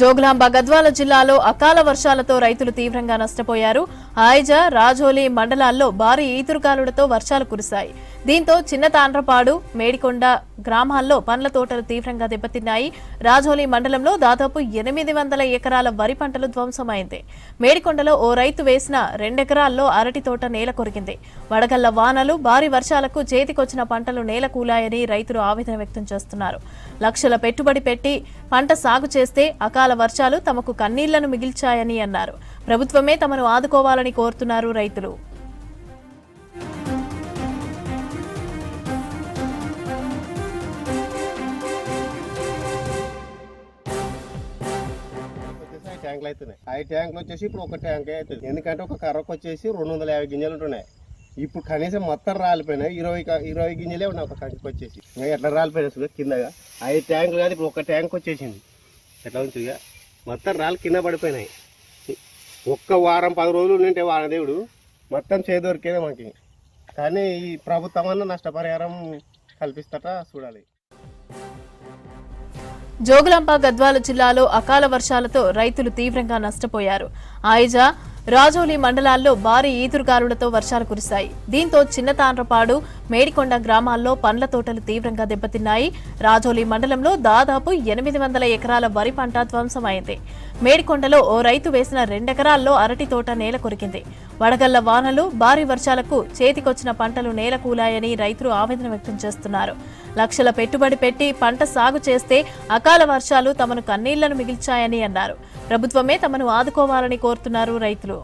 జోగులాంబ గద్వాల జిల్లాలో అకాల వర్షాలతో రైతులు తీవ్రంగా నష్టపోయారు. ఆయజ, రాజోలి మండలాల్లో భారీ ఈదురుగాలులతో వర్షాలు కురిశాయి. దీంతో చిన్న తాండ్రపాడు, మేడికొండ గ్రామాల్లో పండ్ల తోటలు తీవ్రంగా దెబ్బతిన్నాయి. రాజోలి మండలంలో దాదాపు 800 ఎకరాల వరి పంటలు ధ్వంసమైంది. మేడికొండలో ఓ రైతు వేసిన 2 ఎకరాల్లో అరటి తోట నేల కొరిగింది. వడగళ్ల వానలు, భారీ వర్షాలకు చేతికొచ్చిన పంటలు నేల కూలాయని రైతులు ఆవేదన వ్యక్తం చేస్తున్నారు. లక్షల పెట్టుబడి పెట్టి పంట సాగు చేస్తే అకాల వర్షాలు తమకు కన్నీళ్లను మిగిల్చాయని అన్నారు. ప్రభుత్వమే తమను ఆదుకోవాలని కోరుతున్నారు రైతులు. ట్యాంకులు అవుతున్నాయి. 5 ట్యాంకులు వచ్చేసి ఇప్పుడు ఒక ట్యాంక్ అవుతుంది. ఎందుకంటే ఒక కర్రకు వచ్చేసి 250 గింజలు ఉంటున్నాయి. ఇప్పుడు కనీసం మొత్తం రాలిపోయినాయి. 20 గింజలే ఉన్నాయి ఒక కంకి వచ్చేసి. ఎట్లా రాలిపోయినాయి కిందగా 5 ట్యాంకులు కాదు, ఇప్పుడు ఒక ట్యాంక్ వచ్చేసింది. ఎట్లా ఉంటుందిగా మొత్తం రాళ్ళు కింద పడిపోయినాయి. ఒక్క వారం 10 రోజులు ఉంటే వానదేవుడు మొత్తం చేదొరికేదే మనకి. కానీ ఈ ప్రభుత్వం అన్న నష్టపరిహారం కల్పిస్తట చూడాలి. జోగులాంబ గద్వాల జిల్లాలో అకాల వర్షాలతో రైతులు తీవ్రంగా నష్టపోయారు. ఆయజ, రాజోలి మండలాల్లో భారీ ఈదురుగాలులతో వర్షాలు కురిశాయి. దీంతో చిన్న తాండ్రపాడు, మేడికొండ గ్రామాల్లో పండ్ల తోటలు తీవ్రంగా దెబ్బతిన్నాయి. రాజోలి మండలంలో దాదాపు 800 ఎకరాల వరి పంట ధ్వంసమైంది. మేడికొండలో ఓ రైతు వేసిన 2 ఎకరాల్లో అరటి తోట నేల కొరికింది. వడగళ్ల వానలు, భారీ వర్షాలకు చేతికొచ్చిన పంటలు నేల కూలాయని రైతులు ఆవేదన వ్యక్తం చేస్తున్నారు. లక్షల పెట్టుబడి పెట్టి పంట సాగు చేస్తే అకాల వర్షాలు తమను కన్నీళ్లను మిగిల్చాయని అన్నారు. ప్రభుత్వమే తమను ఆదుకోవాలని కోరుతున్నారు రైతులు.